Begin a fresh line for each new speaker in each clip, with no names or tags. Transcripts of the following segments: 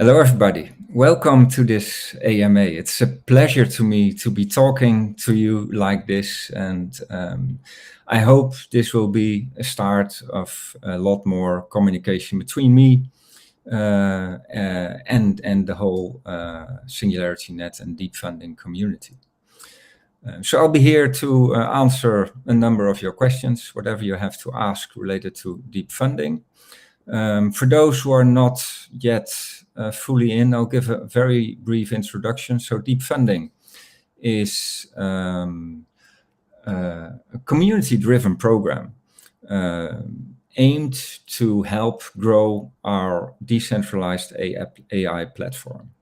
Hello, everybody. Welcome to this AMA. It's a pleasure to me to be talking to you like this, and I hope this will be a start of a lot more communication between me and the whole SingularityNET and deep funding community. So I'll be here to answer a number of your questions, whatever you have to ask related to deep funding. For those who are not yet fully in, I'll give a very brief introduction. So deep funding is a community-driven program aimed to help grow our decentralized AI platform.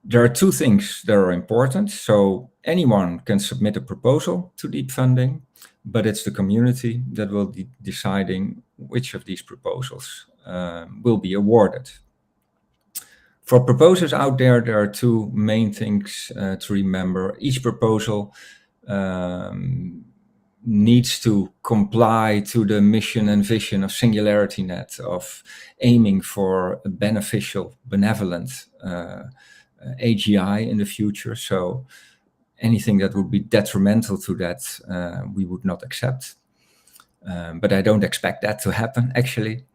There are two things that are important. So anyone can submit a proposal to deep funding, but it's the community that will be deciding which of these proposals will be awarded. For proposals out there, there are two main things to remember. Each proposal needs to comply to the mission and vision of SingularityNET, of aiming for a beneficial, benevolent AGI in the future. So anything that would be detrimental to that, we would not accept. But I don't expect that to happen, actually.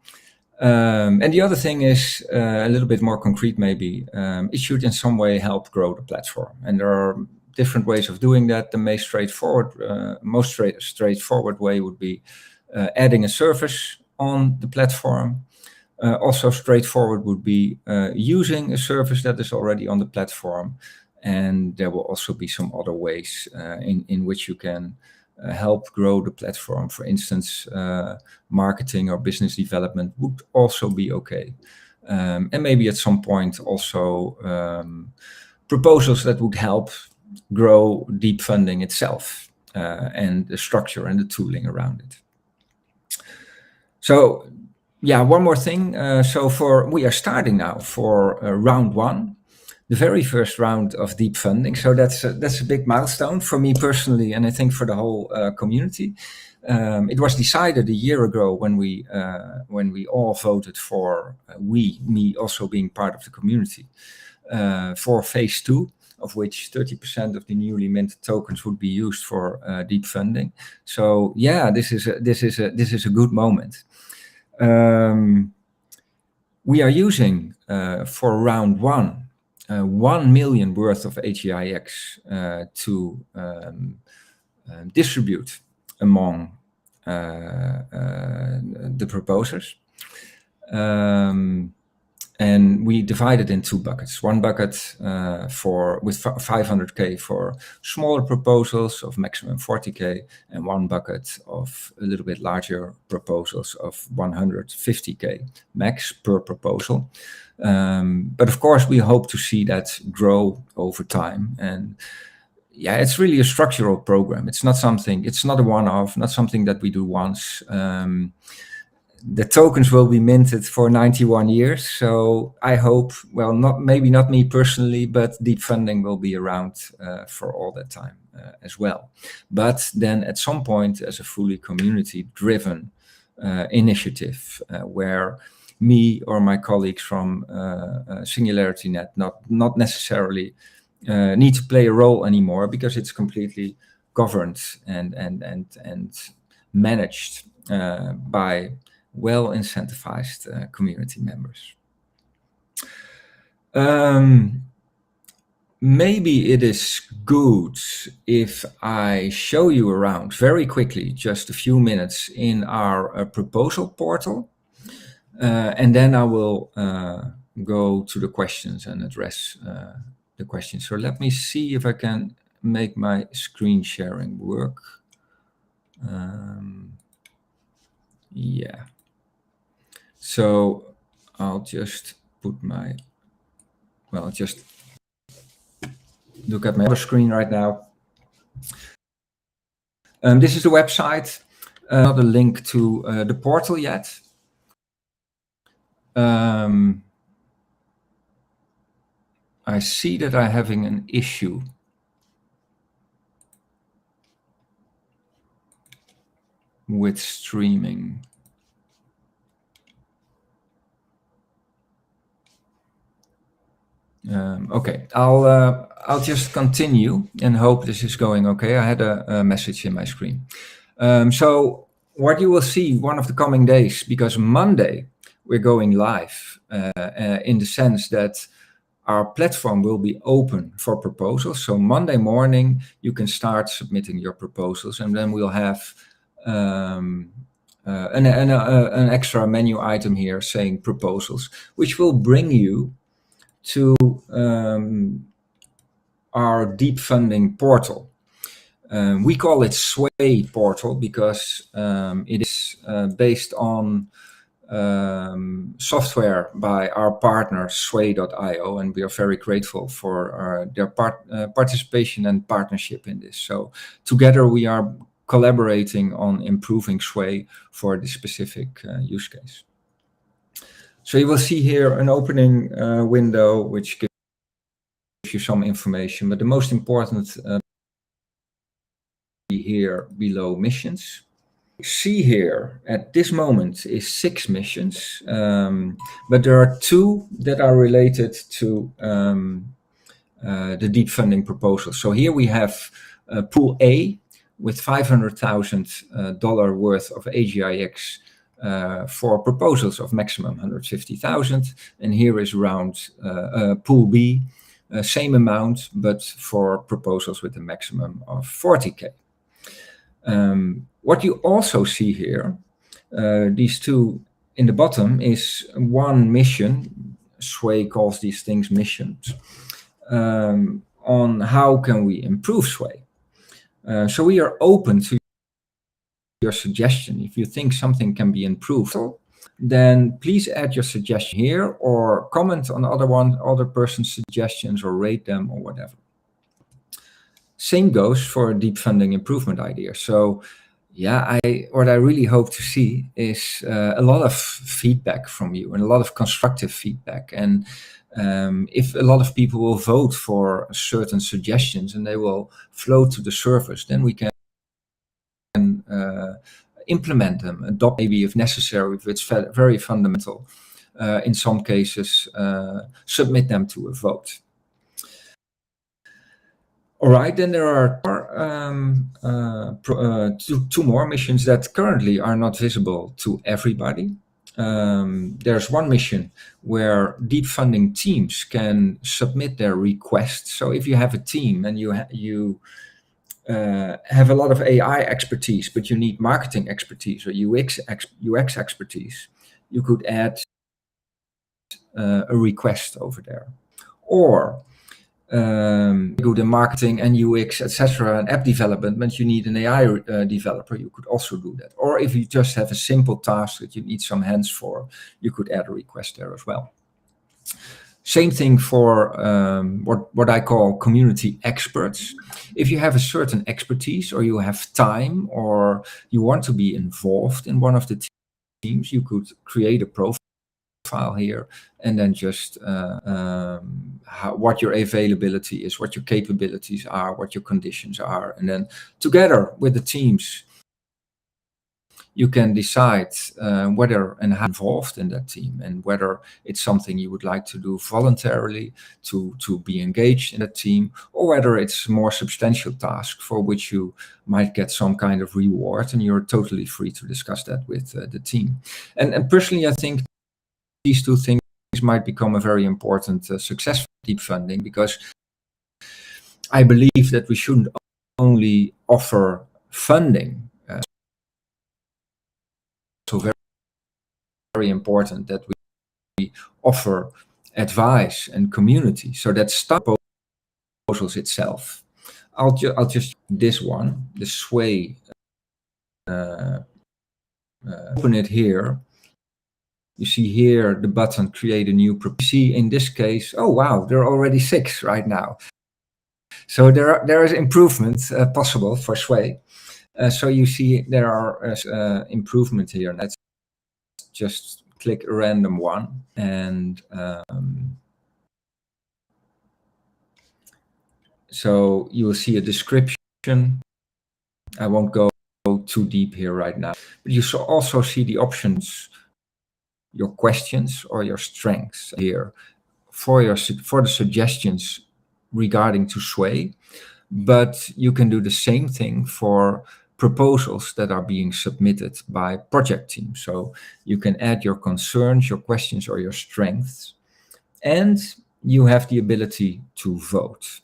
And the other thing is a little bit more concrete, maybe. It should in some way help grow the platform. And there are different ways of doing that. The most straightforward way would be adding a service on the platform. Also straightforward would be using a service that is already on the platform. And there will also be some other ways in which you can help grow the platform. For instance, marketing or business development would also be okay. And maybe at some point also proposals that would help grow deep funding itself and the structure and the tooling around it. So yeah, one more thing. We are starting now for round one, the very first round of deep funding. So that's a big milestone for me personally, and I think for the whole community. It was decided a year ago when we all voted for me also being part of the community for phase 2, of which 30% of the newly minted tokens would be used for deep funding. So yeah, this is a good moment. We are using for round one 1 million worth of AGIX to distribute among the proposers. And we divide it in two buckets. One bucket with 500K for smaller proposals of maximum 40K, and one bucket of a little bit larger proposals of 150K max per proposal. But of course, we hope to see that grow over time. And yeah, it's really a structural program. It's not a one-off, not something that we do once. The tokens will be minted for 91 years. So I hope, well, maybe not me personally, but deep funding will be around for all that time as well. But then at some point, as a fully community-driven initiative, where me or my colleagues from SingularityNET not necessarily need to play a role anymore, because it's completely governed and managed by well-incentivized community members. Maybe it is good if I show you around very quickly, just a few minutes, in our proposal portal, and then I will go to the questions and address the questions. So let me see if I can make my screen sharing work. Yeah. So I'll just put just look at my other screen right now. This is the website. Not a link to the portal yet. I see that I'm having an issue with streaming. Okay, I'll just continue and hope this is going okay. I had a message in my screen. So what you will see one of the coming days, because Monday we're going live in the sense that our platform will be open for proposals. So Monday morning you can start submitting your proposals, and then we'll have an extra menu item here saying proposals, which will bring you to our deep funding portal. We call it Sway portal because it is based on software by our partner Sway.io, and we are very grateful for their participation and partnership in this. So together we are collaborating on improving Sway for this specific use case. So you will see here an opening window which gives you some information, but the most important here below missions. See here at this moment is 6 missions, but there are 2 that are related to the deep funding proposal. So here we have pool A with $500,000 worth of AGIX for proposals of maximum 150,000, and here is round pool B, same amount but for proposals with a maximum of 40K. What you also see here, these 2 in the bottom, is one mission. Sway calls these things missions, on how can we improve Sway. So we are open to your suggestion. If you think something can be improved, then please add your suggestion here or comment on other person's suggestions or rate them or whatever. Same goes for deep funding improvement ideas. So yeah, what I really hope to see is a lot of feedback from you and a lot of constructive feedback. And if a lot of people will vote for certain suggestions and they will flow to the surface, then we can implement them, adopt maybe if necessary, if it's very fundamental. In some cases, submit them to a vote. All right, then there are 2 more missions that currently are not visible to everybody. There's one mission where deep funding teams can submit their requests. So if you have a team and you have a lot of AI expertise, but you need marketing expertise or UX expertise, you could add a request over there. Or good in marketing and UX, etc., and app development, but you need an AI developer, you could also do that. Or if you just have a simple task that you need some hands for, you could add a request there as well. Same thing for what I call community experts. If you have a certain expertise or you have time or you want to be involved in one of the teams, you could create a profile here and then just what your availability is, what your capabilities are, what your conditions are, and then together with the teams you can decide whether and how involved in that team and whether it's something you would like to do voluntarily to be engaged in that team, or whether it's a more substantial task for which you might get some kind of reward, and you're totally free to discuss that with the team. And personally, I think these 2 things might become a very important success for deep funding, because I believe that we shouldn't only offer funding. So very, very important that we offer advice and community, so that start proposals itself. I'll just this one, the Sway. Open it here. You see here the button create a new proposal. See in this case, oh wow, there are already 6 right now. So there is improvement possible for Sway. So you see there are improvements here. Let's just click a random one, and so you will see a description. I won't go too deep here right now, but you also see the options, your questions or your strengths here for the suggestions regarding to Sway, but you can do the same thing for proposals that are being submitted by project teams. So you can add your concerns, your questions, or your strengths, and you have the ability to vote.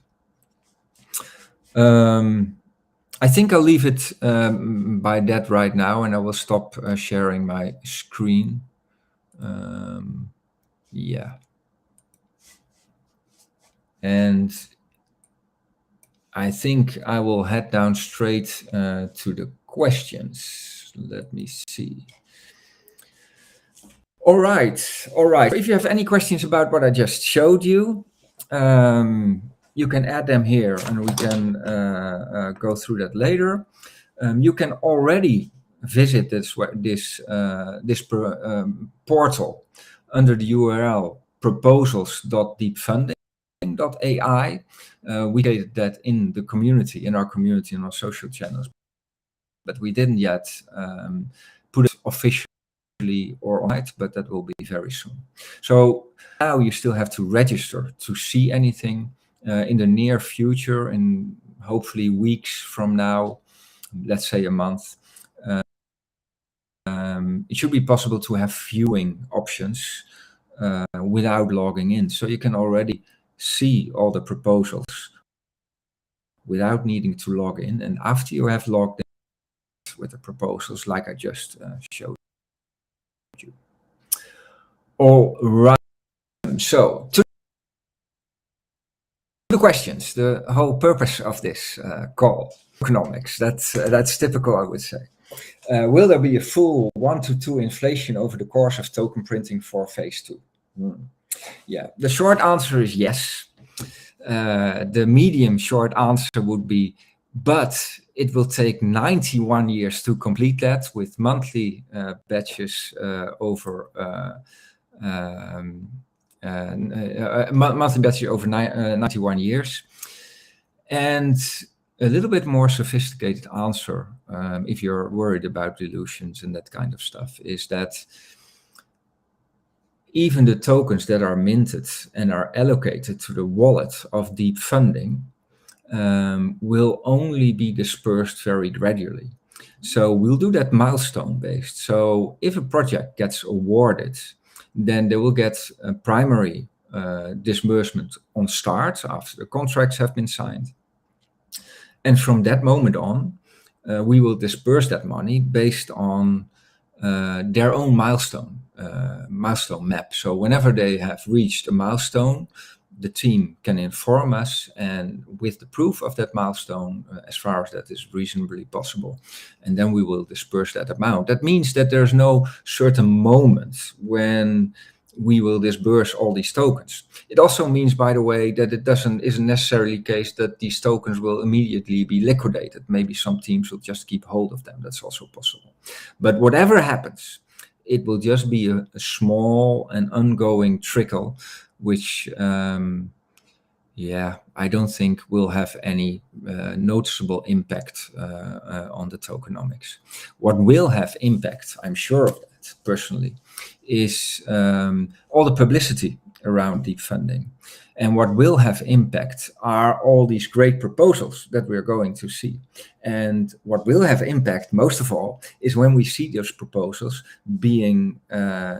I think I'll leave it by that right now, and I will stop sharing my screen. Yeah. And I think I will head down straight to the questions. Let me see. All right. If you have any questions about what I just showed you, you can add them here, and we can go through that later. You can already visit this portal under the URL proposals.deepfunding.ai. We created that in the community, in our community, in our social channels, but we didn't yet put it officially or on it, but that will be very soon. So now you still have to register to see anything in the near future, in hopefully weeks from now, let's say a month. It should be possible to have viewing options without logging in. So you can already see all the proposals without needing to log in. And after you have logged in with the proposals, like I just showed you. All right. So to the questions, the whole purpose of this call, tokenomics, that's typical, I would say. Will there be a full 1 to 2 inflation over the course of token printing for phase 2? Yeah, the short answer is yes. The medium short answer would be, but it will take 91 years to complete that with monthly batches over monthly batches over 91 years. And a little bit more sophisticated answer, if you're worried about dilutions and that kind of stuff, is that even the tokens that are minted and are allocated to the wallet of Deep Funding will only be dispersed very gradually. So we'll do that milestone based. So if a project gets awarded, then they will get a primary disbursement on start after the contracts have been signed. And from that moment on, we will disperse that money based on their own milestone map. So whenever they have reached a milestone, the team can inform us, and with the proof of that milestone, as far as that is reasonably possible, and then we will disperse that amount. That means that there's no certain moment when we will disperse all these tokens. It also means, by the way, that it isn't necessarily the case that these tokens will immediately be liquidated. Maybe some teams will just keep hold of them. That's also possible. But whatever happens, it will just be a small and ongoing trickle, which, I don't think will have any noticeable impact on the tokenomics. What will have impact, I'm sure of that personally, is all the publicity around Deep Funding. And what will have impact are all these great proposals that we're going to see. And what will have impact, most of all, is when we see those proposals being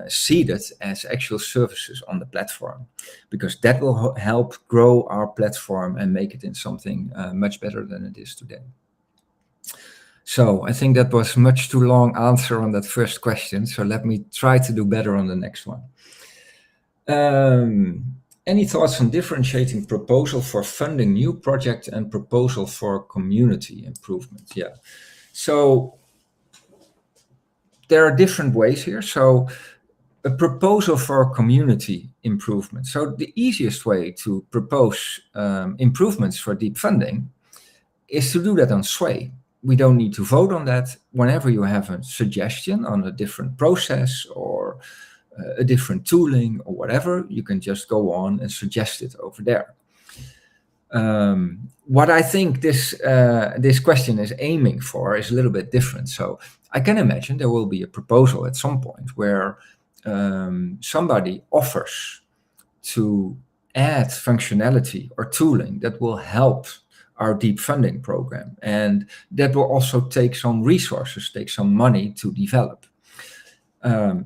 seeded as actual services on the platform, because that will help grow our platform and make it in something much better than it is today. So I think that was much too long answer on that first question. So let me try to do better on the next one. Any thoughts on differentiating proposal for funding new project and proposal for community improvement? Yeah. So there are different ways here. So a proposal for community improvement. So the easiest way to propose improvements for Deep Funding is to do that on Sway. We don't need to vote on that. Whenever you have a suggestion on a different process or a different tooling or whatever, you can just go on and suggest it over there. What I think this question is aiming for is a little bit different. So I can imagine there will be a proposal at some point where somebody offers to add functionality or tooling that will help our deep funding program, and that will also take some resources, take some money to develop.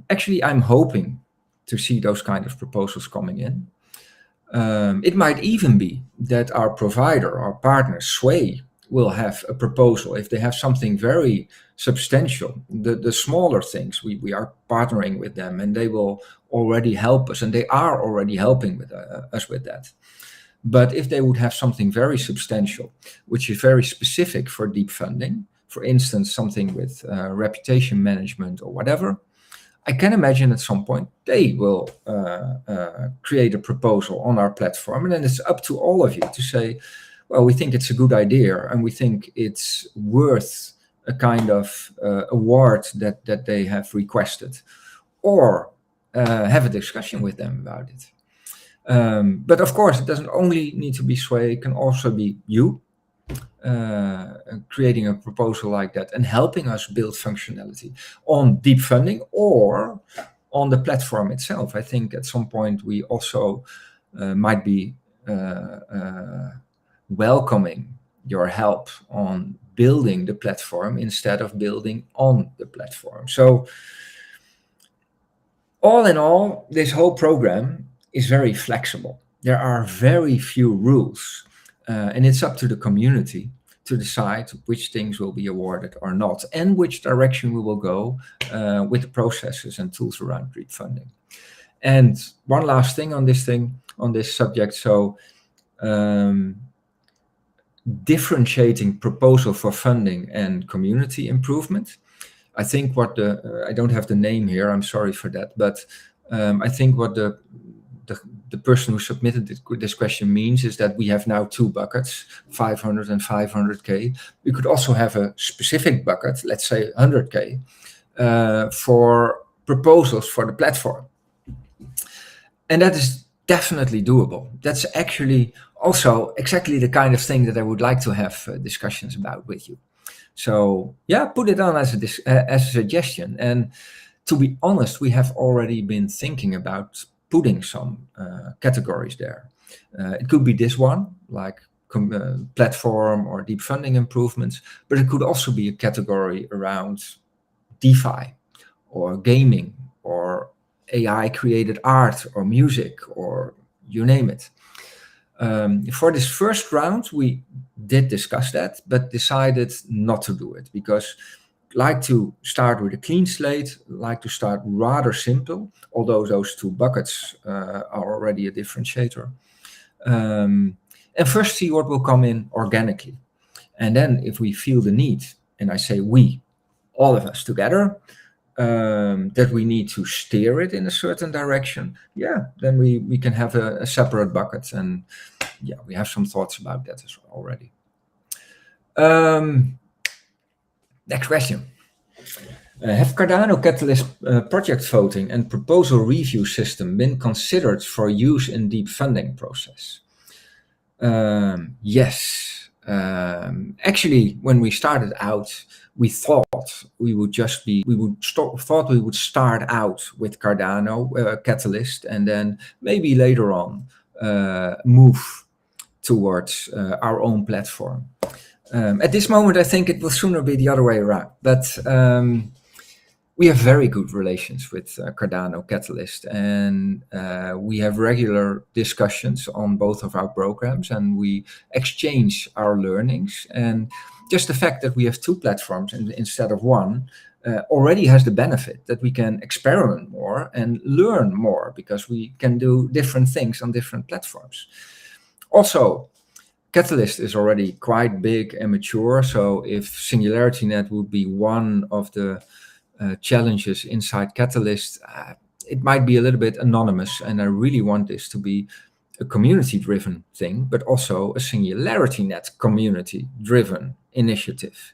Actually, I'm hoping to see those kind of proposals coming in. It might even be that our provider, our partner, Sway, will have a proposal if they have something very substantial. The smaller things, we are partnering with them, and they will already help us, and they are already helping with us with that. But if they would have something very substantial, which is very specific for deep funding, for instance, something with reputation management or whatever, I can imagine at some point they will create a proposal on our platform, and then it's up to all of you to say, well, we think it's a good idea, and we think it's worth a kind of award that they have requested, or have a discussion with them about it. But of course, it doesn't only need to be Sway, it can also be you creating a proposal like that and helping us build functionality on deep funding or on the platform itself. I think at some point we also might be welcoming your help on building the platform instead of building on the platform. So all in all, this whole program is very flexible. There are very few rules, and it's up to the community to decide which things will be awarded or not, and which direction we will go with the processes and tools around deep funding. And one last thing on this subject. So differentiating proposal for funding and community improvement. I think what I don't have the name here, I'm sorry for that, but I think what the person who submitted this question means is that we have now two buckets, 500 and 500K. We could also have a specific bucket, let's say 100K, for proposals for the platform. And that is definitely doable. That's actually also exactly the kind of thing that I would like to have discussions about with you. So yeah, put it on as a suggestion. And to be honest, we have already been thinking about putting some categories there. It could be this one, like platform or deep funding improvements, but it could also be a category around DeFi or gaming or AI created art or music or you name it. For this first round, we did discuss that, but decided not to do it because like to start with a clean slate, like to start rather simple, although those two buckets are already a differentiator. And first see what will come in organically. And then if we feel the need, and I say we, all of us together, that we need to steer it in a certain direction, yeah, then we can have a separate bucket. And yeah, we have some thoughts about that as well already. Next question. Have Cardano Catalyst project voting and proposal review system been considered for use in deep funding process? Yes. Actually, when we started out, we thought we would start out with Cardano Catalyst and then maybe later on move towards our own platform. At this moment, I think it will sooner be the other way around. But we have very good relations with Cardano Catalyst, and we have regular discussions on both of our programs, and we exchange our learnings. And just the fact that we have two platforms instead of one already has the benefit that we can experiment more and learn more because we can do different things on different platforms. Also, Catalyst is already quite big and mature, so if SingularityNET would be one of the challenges inside Catalyst, it might be a little bit anonymous, and I really want this to be a community-driven thing, but also a SingularityNET community-driven initiative.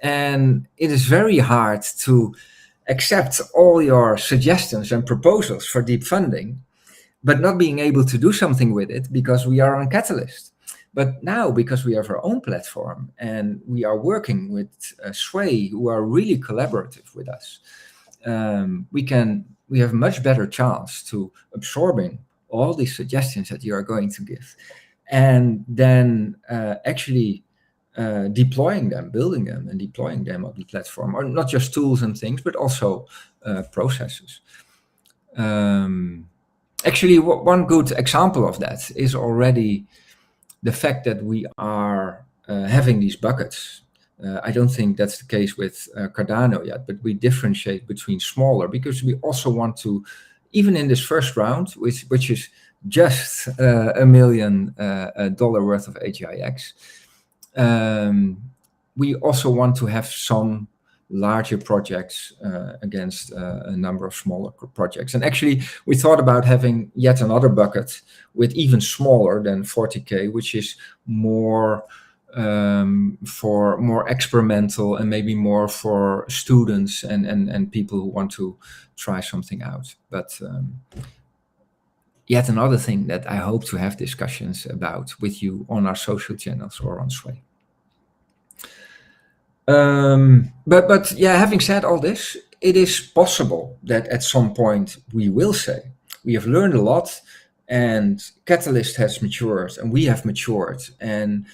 And it is very hard to accept all your suggestions and proposals for deep funding, but not being able to do something with it because we are on Catalyst. But now, because we have our own platform and we are working with Sway, who are really collaborative with us, we have a much better chance to absorbing all these suggestions that you are going to give, and then actually deploying them, building them and deploying them on the platform, or not just tools and things, but also processes. Actually, one good example of that is already the fact that we are having these buckets. I don't think that's the case with Cardano yet, but we differentiate between smaller because we also want to, even in this first round, which is just $1 million worth of AGIX, we also want to have some larger projects against a number of smaller projects. And actually, we thought about having yet another bucket with even smaller than 40K, which is more for more experimental and maybe more for students and people who want to try something out. But yet another thing that I hope to have discussions about with you on our social channels or on Sway. But yeah, having said all this, it is possible that at some point we will say, we have learned a lot and Catalyst has matured and we have matured, and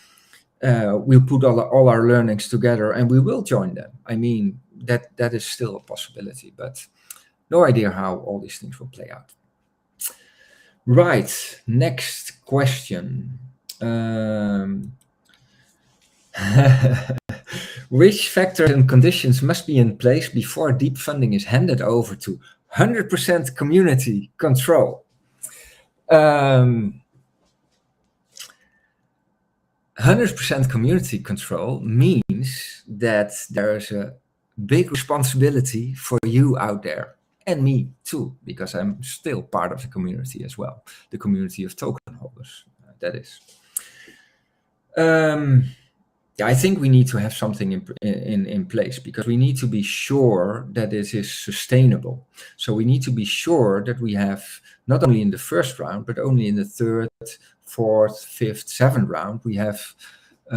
we'll put all our learnings together and we will join them. I mean, that is still a possibility, but no idea how all these things will play out. Right, next question. Which factors and conditions must be in place before deep funding is handed over to 100% community control? 100% community control means that there is a big responsibility for you out there, and me too, because I'm still part of the community as well, the community of token holders, that is. Yeah, I think we need to have something in place because we need to be sure that it is sustainable. So we need to be sure that we have, not only in the first round, but only in the third, fourth, fifth, seventh round, we have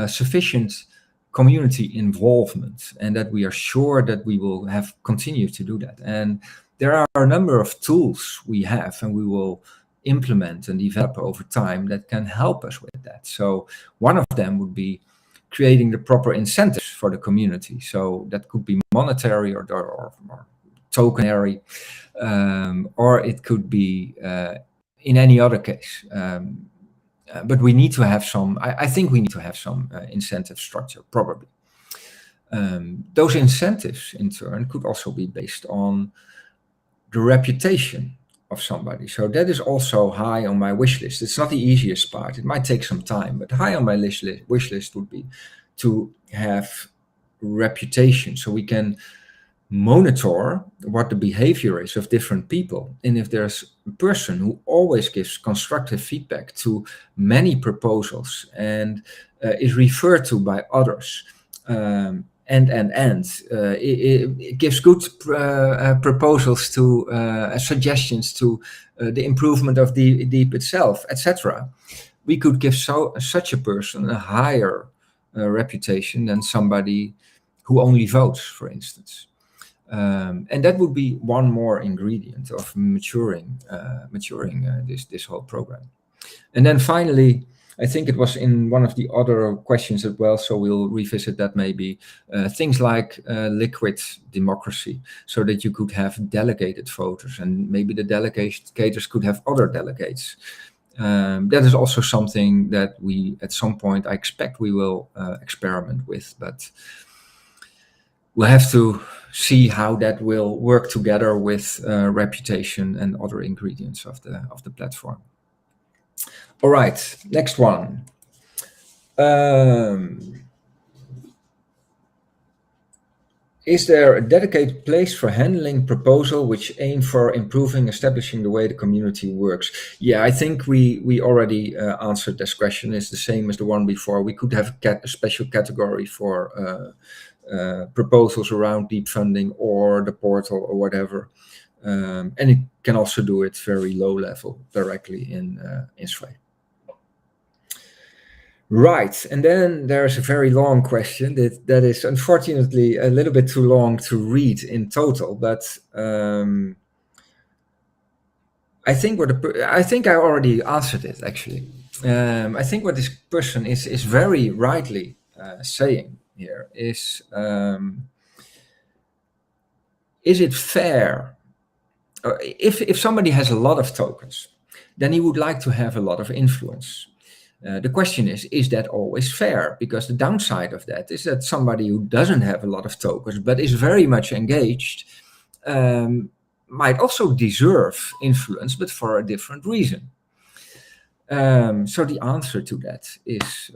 sufficient community involvement, and that we are sure that we will have continue to do that. And there are a number of tools we have and we will implement and develop over time that can help us with that. So one of them would be creating the proper incentives for the community. So that could be monetary or tokenary, or it could be in any other case. But we need to have some, I think we need to have some incentive structure, probably. Those incentives, in turn, could also be based on the reputation of somebody. So that is also high on my wish list. It's not the easiest part. It might take some time, but high on my wish list would be to have reputation, so we can monitor what the behavior is of different people. And if there's a person who always gives constructive feedback to many proposals and is referred to by others, it gives good proposals to suggestions to the improvement of the DEEP itself, etc. We could give such a person a higher reputation than somebody who only votes, for instance. And that would be one more ingredient of maturing this whole program. And then finally, I think it was in one of the other questions as well, so we'll revisit that maybe, things like liquid democracy, so that you could have delegated voters and maybe the delegators could have other delegates. That is also something that we, at some point, I expect we will experiment with, but we'll have to see how that will work together with reputation and other ingredients of the platform. All right, next one. Is there a dedicated place for handling proposal which aim for improving, establishing the way the community works? Yeah, I think we already answered this question. It's the same as the one before. We could have a special category for proposals around deep funding or the portal or whatever. And it can also do it very low level directly in Sway. Right, and then there's a very long question that is unfortunately a little bit too long to read in total, but I I think I think I already answered it actually. I think what this person is very rightly saying here is it fair? If somebody has a lot of tokens, then he would like to have a lot of influence. The question is that always fair? Because the downside of that is that somebody who doesn't have a lot of tokens but is very much engaged might also deserve influence, but for a different reason. So the answer to that is,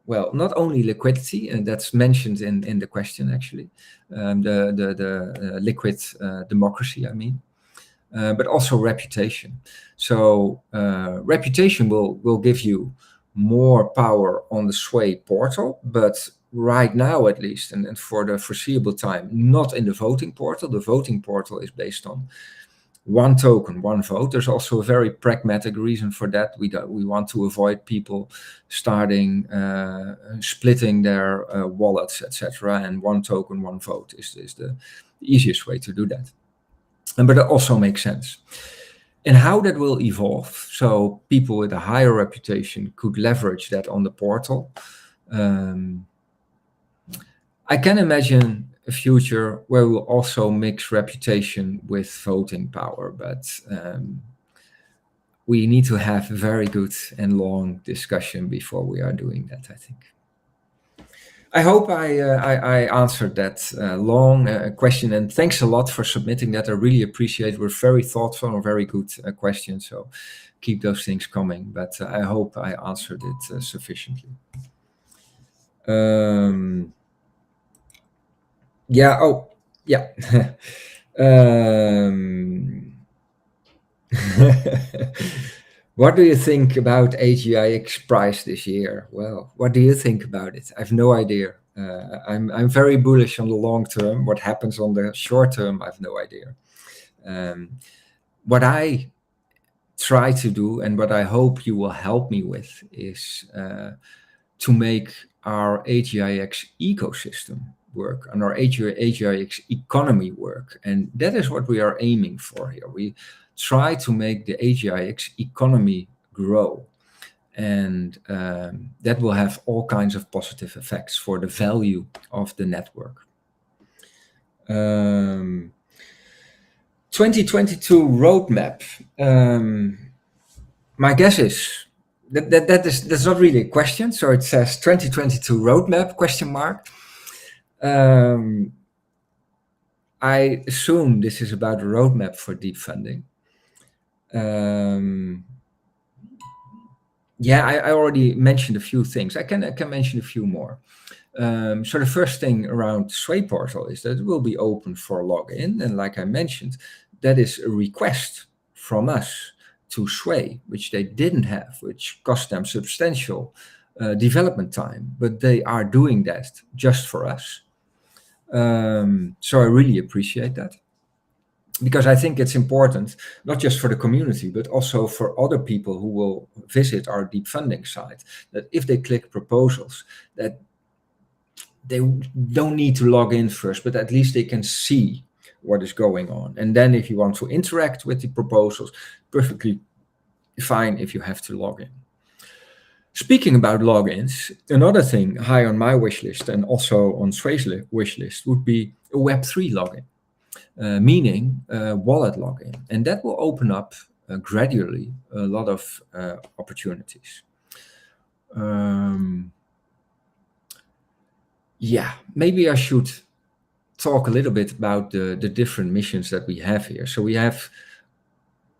well, not only liquidity, and that's mentioned in the question actually, the liquid democracy, I mean, but also reputation. So reputation will give you more power on the Sway portal, but right now at least, and for the foreseeable time, not in the voting portal. The voting portal is based on one token, one vote. There's also a very pragmatic reason for that. We want to avoid people starting splitting their wallets, etc. And one token, one vote is the easiest way to do that. But it also makes sense. And how that will evolve, so people with a higher reputation could leverage that on the portal. I can imagine a future where we'll also mix reputation with voting power, but we need to have a very good and long discussion before we are doing that, I think. I hope I answered that long question, and thanks a lot for submitting that. I really appreciate it. We're very thoughtful and very good questions, so keep those things coming. But I hope I answered it sufficiently. Yeah. Oh, yeah. What do you think about AGIX price this year? Well, what do you think about it? I have no idea. I'm very bullish on the long term. What happens on the short term, I have no idea. What I try to do, and what I hope you will help me with, is to make our AGIX ecosystem work and our AGIX economy work. And that is what we are aiming for here. We try to make the AGIX economy grow. And that will have all kinds of positive effects for the value of the network. 2022 roadmap. My guess is that's not really a question. So it says 2022 roadmap ? I assume this is about a roadmap for deep funding. Yeah, I already mentioned a few things. I can mention a few more. So the first thing around Sway portal is that it will be open for login, and like I mentioned, that is a request from us to Sway, which they didn't have, which cost them substantial development time, but they are doing that just for us. So I really appreciate that, because I think it's important, not just for the community, but also for other people who will visit our deep funding site, that if they click proposals, that they don't need to log in first, but at least they can see what is going on. And then if you want to interact with the proposals, perfectly fine if you have to log in. Speaking about logins, another thing high on my wish list and also on Sway's wish list would be a Web3 login. Meaning wallet login, and that will open up gradually a lot of opportunities. Yeah, maybe I should talk a little bit about the different missions that we have here. So we have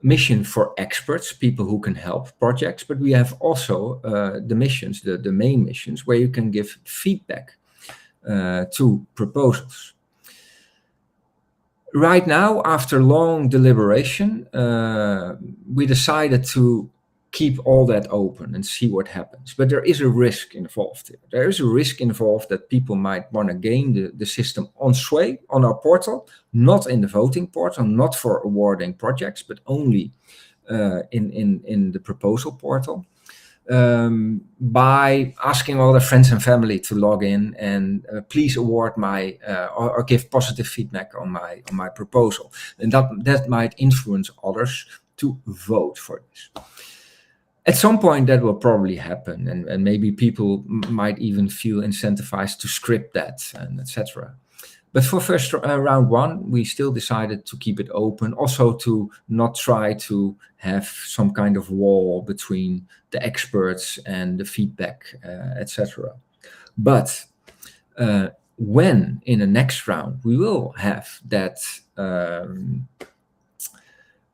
mission for experts, people who can help projects, but we have also the missions, the main missions, where you can give feedback to proposals. Right now, after long deliberation, we decided to keep all that open and see what happens. But there is a risk involved here. There is a risk involved that people might want to game the system on Sway, on our portal, not in the voting portal, not for awarding projects, but only in the proposal portal. By asking all their friends and family to log in and please award my or give positive feedback on my proposal, and that might influence others to vote for this. At some point that will probably happen, and maybe people might even feel incentivized to script that, and etc. But for first round one, we still decided to keep it open, also to not try to have some kind of wall between the experts and the feedback, etc. But when in the next round we will have that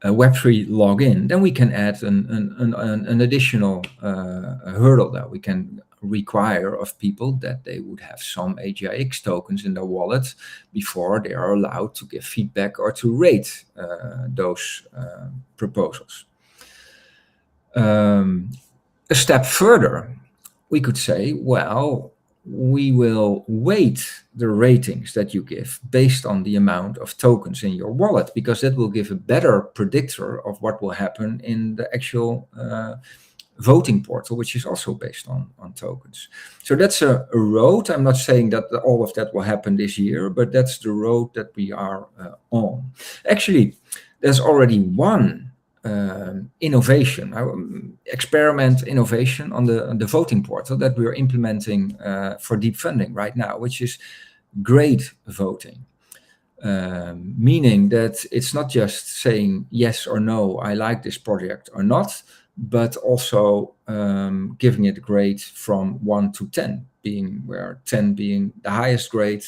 Web3 login, then we can add an additional hurdle that we can require of people that they would have some AGIX tokens in their wallet before they are allowed to give feedback or to rate those proposals. A step further, we could say, well, we will weight the ratings that you give based on the amount of tokens in your wallet, because that will give a better predictor of what will happen in the actual voting portal, which is also based on tokens. So that's a road. I'm not saying that all of that will happen this year, but that's the road that we are on. Actually, there's already one experiment innovation on the voting portal that we're implementing for deep funding right now, which is grade voting. Meaning that it's not just saying yes or no, I like this project or not, but also giving it a grade from 1 to 10, where 10 being the highest grade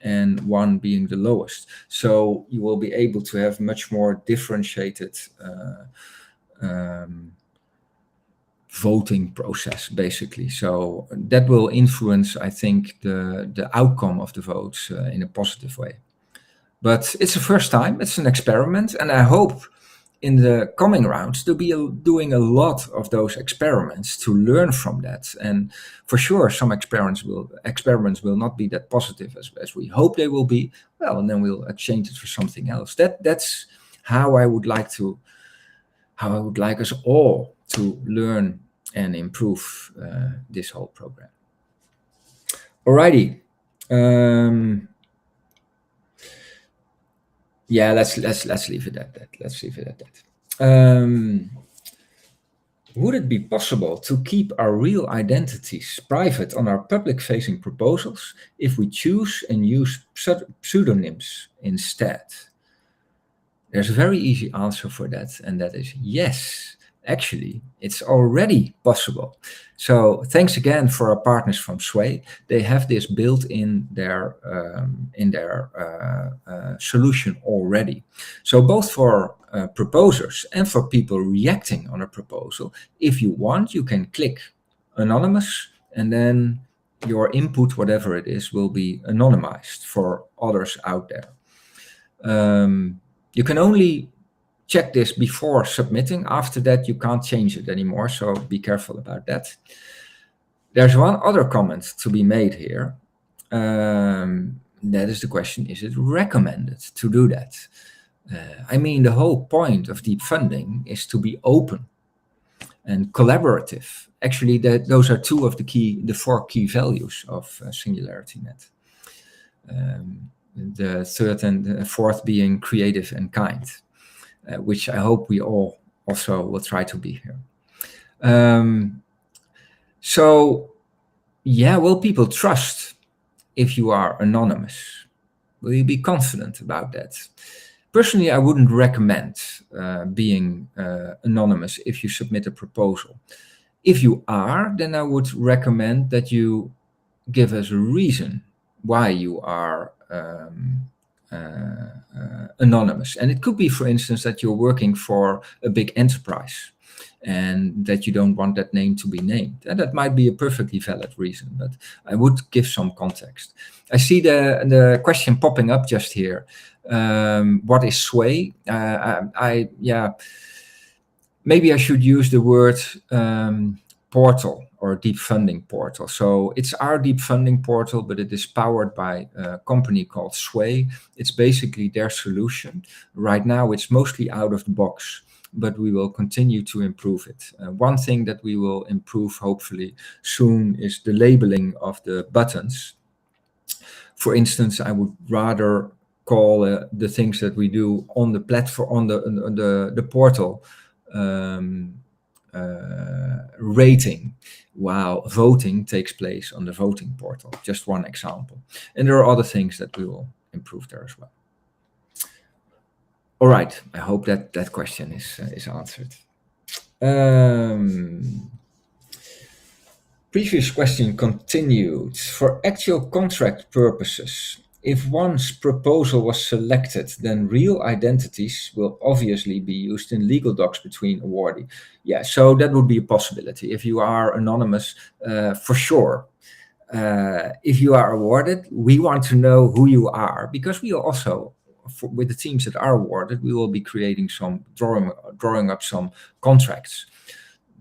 and 1 being the lowest. So you will be able to have much more differentiated voting process, basically. So that will influence, I think, the outcome of the votes in a positive way. But it's the first time, it's an experiment, and I hope in the coming rounds to be doing a lot of those experiments to learn from that. And for sure, some experiments will not be that positive as we hope they will be. Well, and then we'll exchange it for something else. That's how I would like us all to learn and improve this whole program. Alrighty. Yeah, let's leave it at that. Let's leave it at that. Would it be possible to keep our real identities private on our public-facing proposals if we choose and use pseudonyms instead? There's a very easy answer for that, and that is yes. Actually, it's already possible. So thanks again for our partners from Sway. They have this built in their solution already. So both for proposers and for people reacting on a proposal, if you want, you can click anonymous, and then your input, whatever it is, will be anonymized for others out there. You can only check this before submitting. After that, you can't change it anymore, so be careful about that. There's one other comment to be made here. That is the question, is it recommended to do that? I mean, the whole point of deep funding is to be open and collaborative. Actually, those are two of the 4 key values of SingularityNET. The third and the fourth being creative and kind. Which I hope we all also will try to be here. So, yeah, will people trust if you are anonymous? Will you be confident about that? Personally, I wouldn't recommend being anonymous if you submit a proposal. If you are, then I would recommend that you give us a reason why you are anonymous. And it could be, for instance, that you're working for a big enterprise and that you don't want that name to be named. And that might be a perfectly valid reason, but I would give some context. I see the question popping up just here. What is Sway? Maybe I should use the word portal or deep funding portal. So it's our deep funding portal, but it is powered by a company called Sway. It's basically their solution. Right now, it's mostly out of the box, but we will continue to improve it. One thing that we will improve, hopefully soon, is the labeling of the buttons. For instance, I would rather call the things that we do on the platform, on the portal, rating, while voting takes place on the voting portal. Just one example. And there are other things that we will improve there as well. All right, I hope that that question is answered. Previous question continued. For actual contract purposes, if one's proposal was selected, then real identities will obviously be used in legal docs between awardee. Yeah, so that would be a possibility. If you are anonymous, for sure. If you are awarded, we want to know who you are, because we also, with the teams that are awarded, we will be creating some, drawing up some contracts.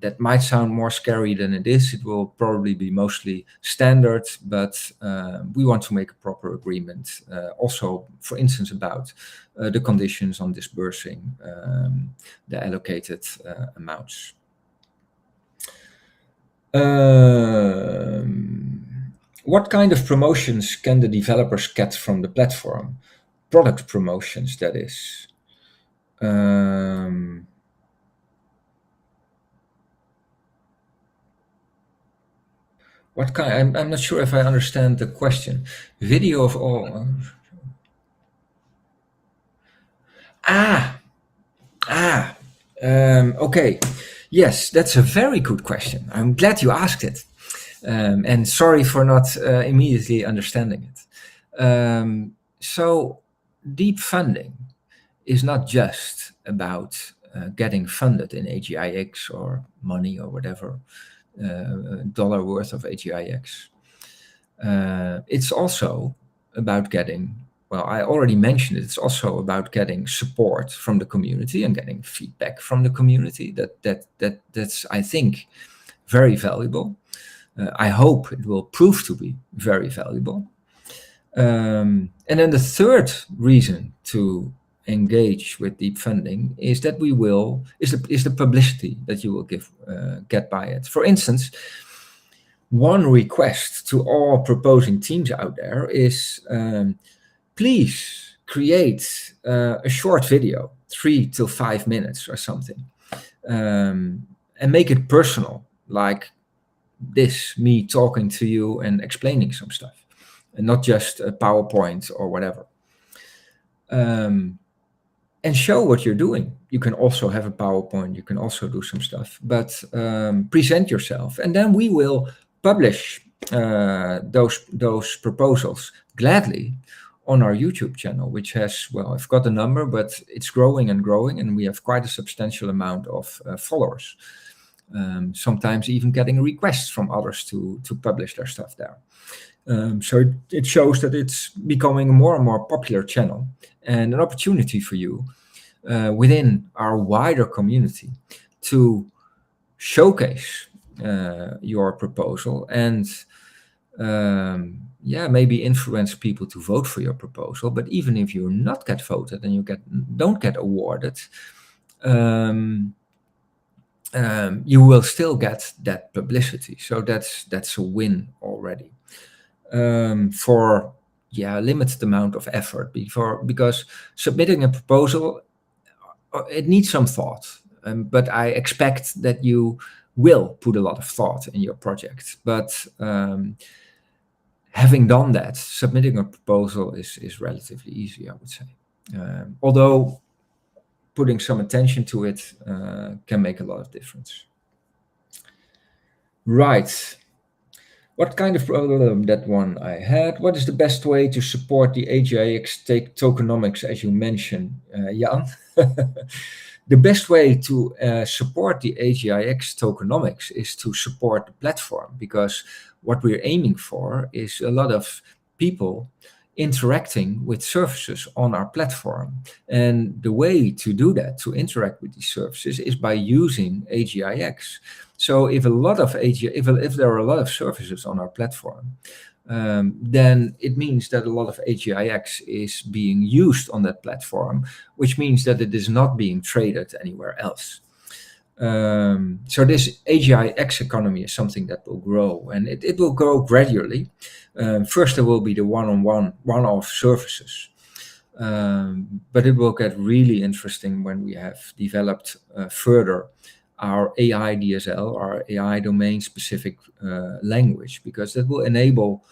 That might sound more scary than it is. It will probably be mostly standard, but we want to make a proper agreement. Also, for instance, about the conditions on disbursing the allocated amounts. What kind of promotions can the developers get from the platform? Product promotions, that is. What kind? I'm not sure if I understand the question. Video of all. Okay. Yes, that's a very good question. I'm glad you asked it. And sorry for not immediately understanding it. So deep funding is not just about getting funded in AGIX or money or whatever, dollar worth of AGIX. It's also about getting, well, I already mentioned it, it's also about getting support from the community and getting feedback from the community. That's, I think, very valuable. I hope it will prove to be very valuable. And then the third reason to engage with deep funding is that is the publicity that you will get by it. For instance, one request to all proposing teams out there is, please create a short video, 3 to 5 minutes or something, and make it personal, like this, me talking to you and explaining some stuff, and not just a PowerPoint or whatever. And show what you're doing. You can also have a PowerPoint, you can also do some stuff, but present yourself, and then we will publish those proposals gladly on our YouTube channel, which has, well, I've got a number, but it's growing and growing, and we have quite a substantial amount of followers. Sometimes even getting requests from others to publish their stuff there. So it shows that it's becoming a more and more popular channel, and an opportunity for you within our wider community to showcase your proposal and maybe influence people to vote for your proposal. But even if you not get voted and you don't get awarded, you will still get that publicity. So that's a win already. For a limited amount of effort, because submitting a proposal, it needs some thought, but I expect that you will put a lot of thought in your project. But having done that, submitting a proposal is relatively easy, I would say. Although putting some attention to it can make a lot of difference. Right. What kind of problem, that one I had. What is the best way to support the AGIX tokenomics, as you mentioned, Jan? The best way to support the AGIX tokenomics is to support the platform, because what we're aiming for is a lot of people interacting with services on our platform. And the way to do that, to interact with these services, is by using AGIX. So if there are a lot of services on our platform, then it means that a lot of AGIX is being used on that platform, which means that it is not being traded anywhere else. So this AGIX economy is something that will grow, and it will grow gradually. First, there will be the one-off services. But it will get really interesting when we have developed further our AI DSL, our AI domain specific language, because that will enable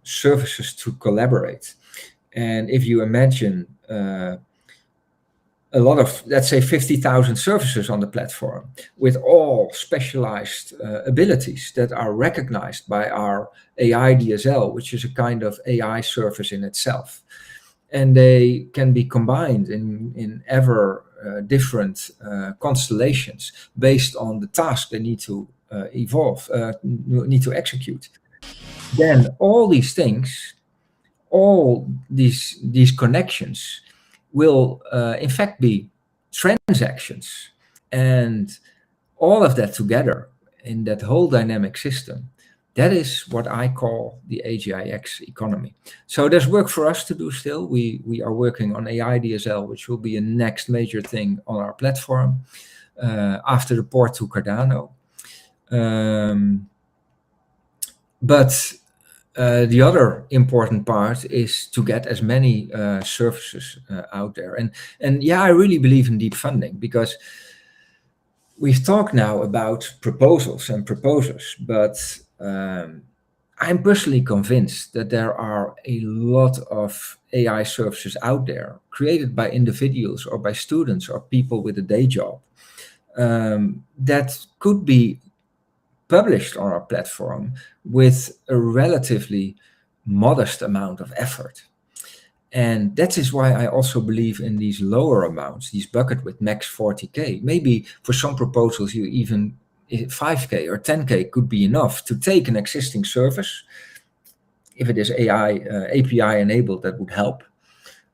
services to collaborate. And if you imagine a lot of, let's say, 50,000 services on the platform with all specialized abilities that are recognized by our AI DSL, which is a kind of AI service in itself. And they can be combined in ever different constellations based on the task they need to need to execute. Then all these things, all these connections will in fact be transactions, and all of that together in that whole dynamic system, that is what I call the AGIX economy. So there's work for us to do still. We are working on AI DSL, which will be a next major thing on our platform after the port to Cardano. But the other important part is to get as many services out there. And yeah, I really believe in deep funding, because we've talked now about proposals and proposers, but I'm personally convinced that there are a lot of AI services out there created by individuals or by students or people with a day job that could be published on our platform with a relatively modest amount of effort. And that is why I also believe in these lower amounts, these bucket with max 40K. Maybe for some proposals, you even 5K or 10K could be enough to take an existing service. If it is AI API enabled, that would help.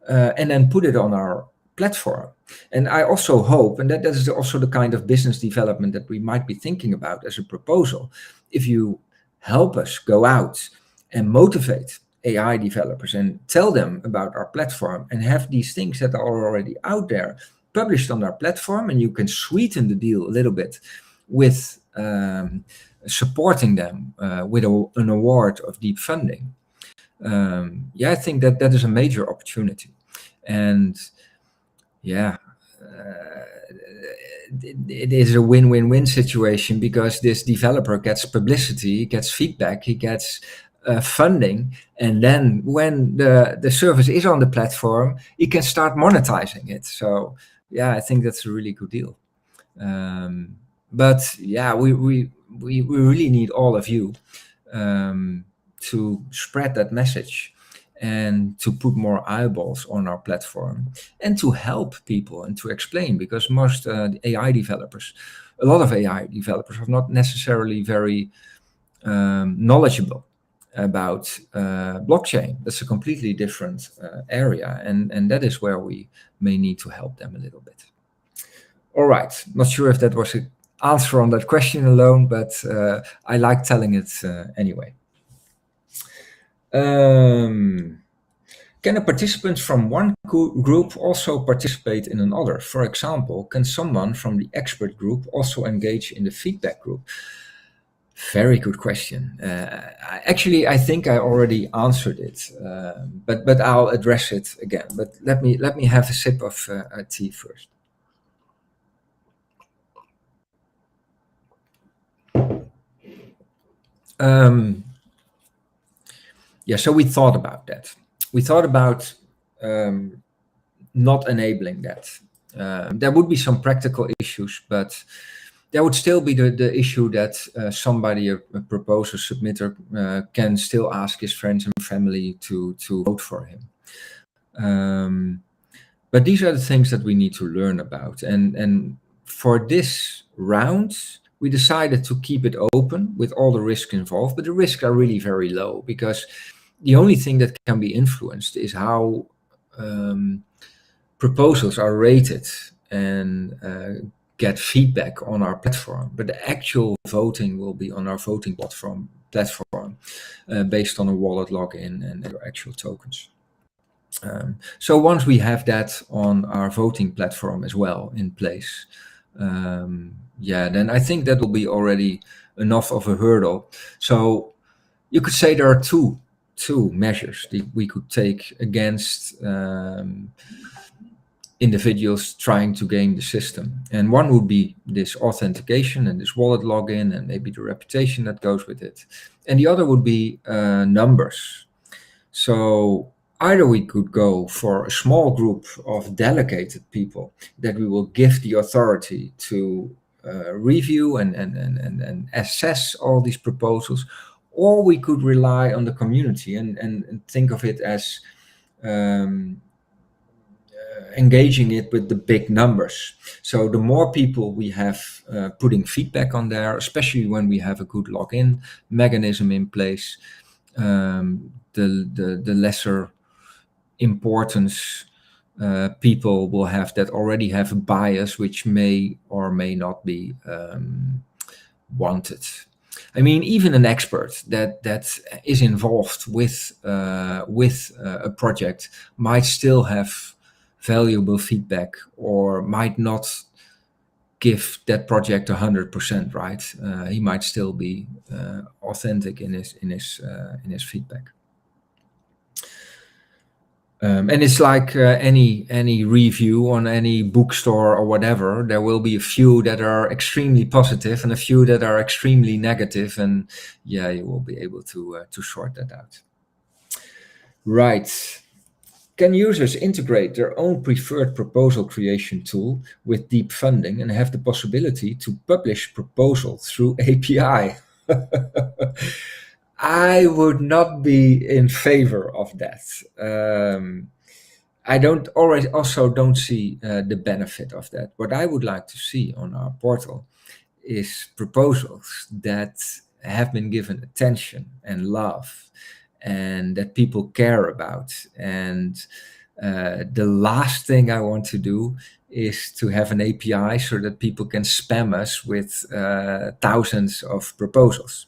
And then put it on our platform. And I also hope, and that is also the kind of business development that we might be thinking about as a proposal, if you help us go out and motivate AI developers and tell them about our platform and have these things that are already out there published on our platform, and you can sweeten the deal a little bit with supporting them with an award of deep funding. Yeah, I think that is a major opportunity. And yeah, it is a win-win-win situation, because this developer gets publicity, he gets feedback, he gets funding, and then when the service is on the platform, he can start monetizing it. So yeah, I think that's a really good deal. But yeah, we really need all of you to spread that message and to put more eyeballs on our platform and to help people and to explain, because most AI developers, a lot of AI developers are not necessarily very knowledgeable about blockchain. That's a completely different area, and that is where we may need to help them a little bit. All right, not sure if that was an answer on that question alone, but I like telling it anyway. Can a participant from one group also participate in another? For example, can someone from the expert group also engage in the feedback group? Very good question. Actually, I think I already answered it, but I'll address it again. But let me have a sip of tea first. Yeah, so we thought about that. We thought about not enabling that. There would be some practical issues, but there would still be the issue that somebody, a proposer, submitter, can still ask his friends and family to vote for him. But these are the things that we need to learn about. And for this round, we decided to keep it open with all the risks involved, but the risks are really very low, because the only thing that can be influenced is how proposals are rated and get feedback on our platform. But the actual voting will be on our voting platform based on a wallet login and actual tokens. So once we have that on our voting platform as well in place, yeah, then I think that will be already enough of a hurdle. So you could say there are two two measures that we could take against individuals trying to game the system. And one would be this authentication and this wallet login and maybe the reputation that goes with it. And the other would be numbers. So either we could go for a small group of delegated people that we will give the authority to review and assess all these proposals, or we could rely on the community and think of it as engaging it with the big numbers. So the more people we have putting feedback on there, especially when we have a good login mechanism in place, the lesser importance people will have that already have a bias which may or may not be wanted. I mean, even an expert that is involved with a project might still have valuable feedback or might not give that project 100%, right? He might still be authentic in his feedback. And it's like any review on any bookstore or whatever. There will be a few that are extremely positive and a few that are extremely negative, and yeah, you will be able to sort that out. Right. Can users integrate their own preferred proposal creation tool with deep funding and have the possibility to publish proposal through API? I would not be in favor of that. I also don't see the benefit of that. What I would like to see on our portal is proposals that have been given attention and love and that people care about. And the last thing I want to do is to have an API so that people can spam us with thousands of proposals.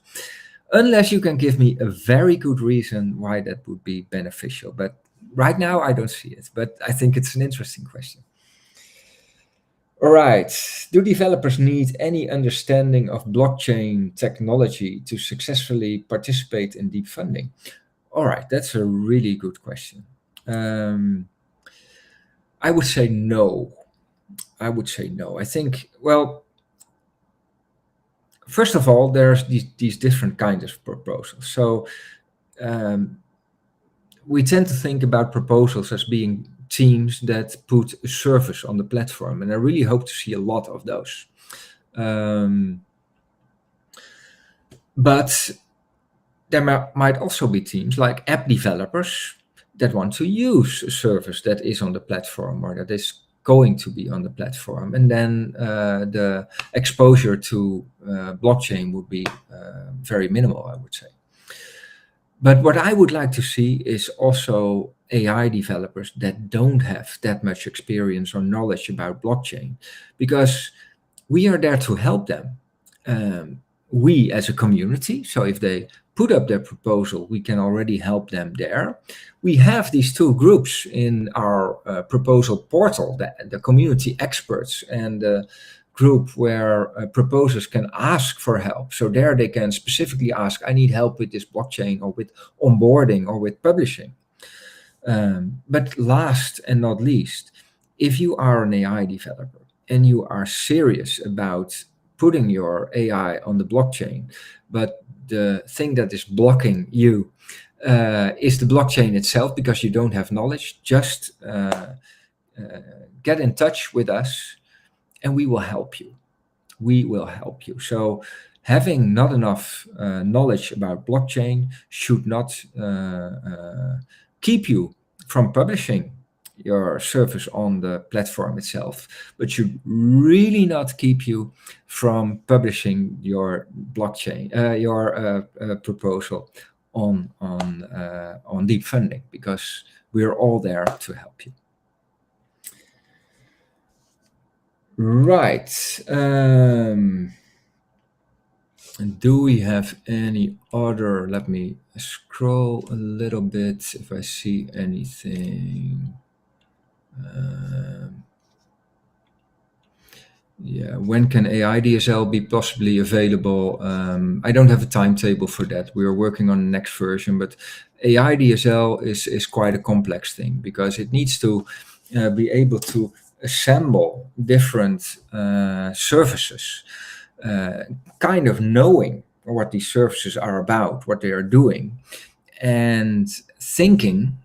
Unless you can give me a very good reason why that would be beneficial. But right now, I don't see it. But I think it's an interesting question. All right. Do developers need any understanding of blockchain technology to successfully participate in deep funding? All right. That's a really good question. I would say no. I think, well, first of all, there's these different kinds of proposals. So we tend to think about proposals as being teams that put a service on the platform, and I really hope to see a lot of those. But there might also be teams like app developers that want to use a service that is on the platform or that is going to be on the platform, and then the exposure to blockchain would be very minimal, I would say. But what I would like to see is also AI developers that don't have that much experience or knowledge about blockchain, because we are there to help them. We as a community, so if they put up their proposal, we can already help them there. We have these two groups in our proposal portal, the community experts and the group where proposers can ask for help. So there they can specifically ask, I need help with this blockchain or with onboarding or with publishing. But last and not least, if you are an AI developer and you are serious about putting your AI on the blockchain, but the thing that is blocking you is the blockchain itself because you don't have knowledge, just get in touch with us and we will help you. We will help you. So having not enough knowledge about blockchain should not keep you from publishing your service on the platform itself, but should really not keep you from publishing your blockchain, your proposal on deep funding, because we're all there to help you. Right. Do we have any other? Let me scroll a little bit if I see anything. Yeah, when can AI DSL be possibly available? I don't have a timetable for that. We are working on the next version, but AI DSL is quite a complex thing because it needs to be able to assemble different services, kind of knowing what these services are about, what they are doing, and thinking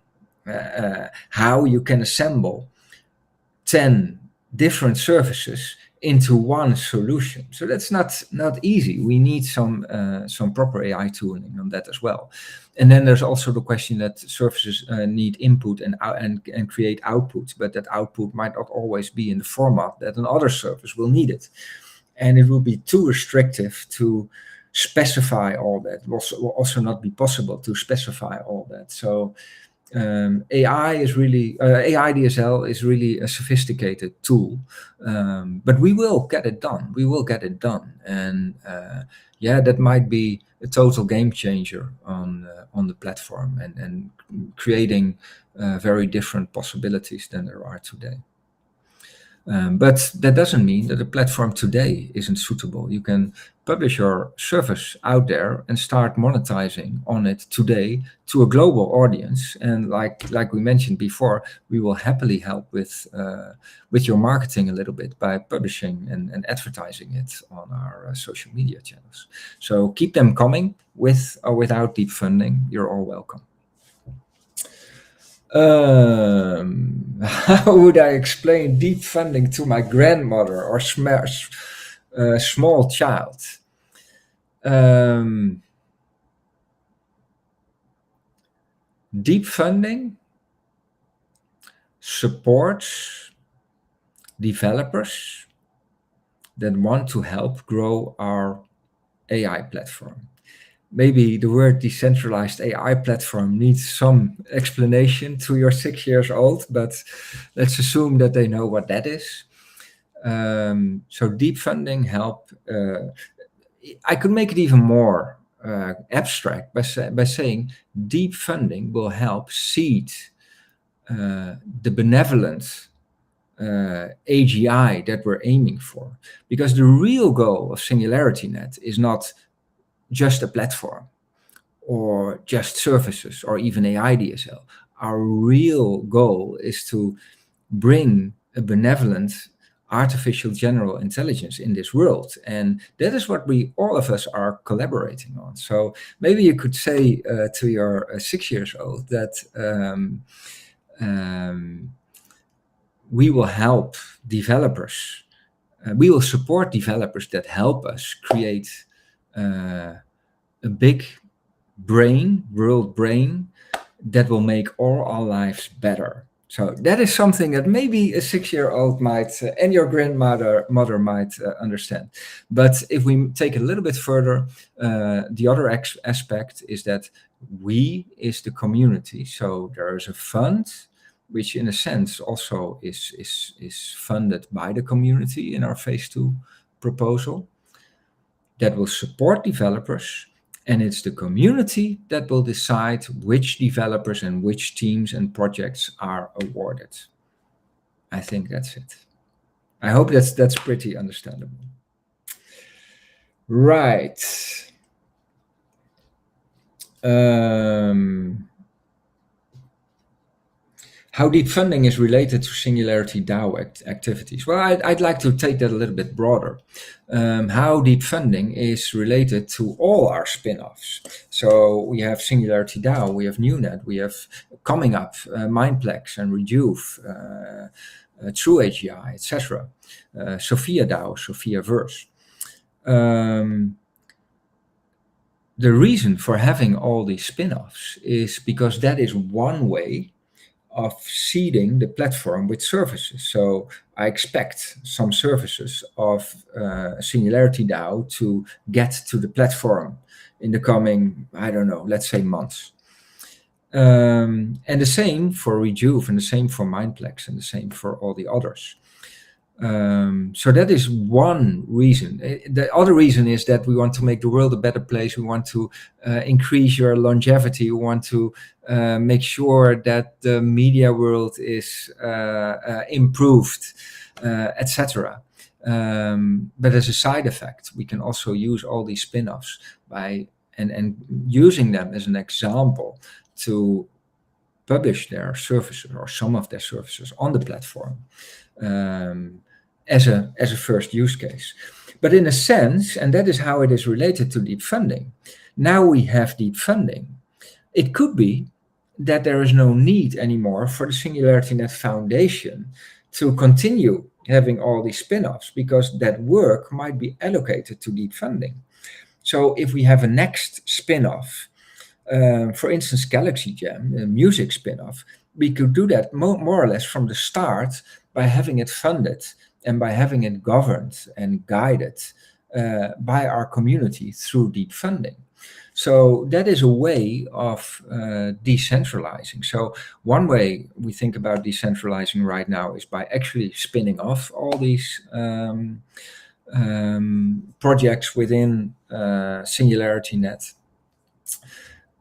how you can assemble 10 different services into one solution. So that's not easy. We need some proper AI tooling on that as well. And then there's also the question that services need input and create output, but that output might not always be in the format that another service will need it. And it will be too restrictive to specify all that. It will also not be possible to specify all that. So AI DSL is really a sophisticated tool, but we will get it done. We will get it done, and that might be a total game changer on the platform and creating very different possibilities than there are today. But that doesn't mean that the platform today isn't suitable. You can publish your service out there and start monetizing on it today to a global audience. And like we mentioned before, we will happily help with your marketing a little bit by publishing and advertising it on our social media channels. So keep them coming, with or without deep funding. You're all welcome. How would I explain deep funding to my grandmother or small child? Deep funding supports developers that want to help grow our AI platform. Maybe the word decentralized AI platform needs some explanation to your 6 years old, but let's assume that they know what that is. So deep funding help. I could make it even more abstract by saying deep funding will help seed the benevolent AGI that we're aiming for. Because the real goal of SingularityNET is not just a platform or just services or even AI DSL. Our real goal is to bring a benevolent artificial general intelligence in this world. And that is what all of us are collaborating on. So maybe you could say to your 6 years old that we will help developers. We will support developers that help us create a big world brain that will make all our lives better. So that is something that maybe a 6-year-old might and your grandmother might understand. But if we take it a little bit further, the other aspect is that we is the community. So there is a fund, which in a sense also is funded by the community in our phase 2 proposal, that will support developers. And it's the community that will decide which developers and which teams and projects are awarded. I think that's it. I hope that's pretty understandable. Right. How deep funding is related to Singularity DAO activities? Well, I'd like to take that a little bit broader. How deep funding is related to all our spin-offs. So we have Singularity DAO, we have NewNet, we have coming up Mindplex and Rejuve, True AGI, etc. Sophia DAO, Sophia Verse. The reason for having all these spin-offs is because that is one way of seeding the platform with services. So I expect some services of Singularity DAO to get to the platform in the coming, I don't know, let's say months. And the same for Rejuve, and the same for Mindplex, and the same for all the others. So that is one reason. The other reason is that we want to make the world a better place. We want to increase your longevity. We want to make sure that the media world is improved, etc. But as a side effect, we can also use all these spin-offs and using them as an example to publish their services or some of their services on the platform as a first use case. But in a sense, and that is how it is related to deep funding, now we have deep funding. It could be that there is no need anymore for the SingularityNET Foundation to continue having all these spin-offs, because that work might be allocated to deep funding. So if we have a next spin-off, for instance, Galaxy Jam, a music spin-off, we could do that more or less from the start by having it funded and by having it governed and guided by our community through deep funding. So that is a way of decentralizing. So one way we think about decentralizing right now is by actually spinning off all these projects within SingularityNET.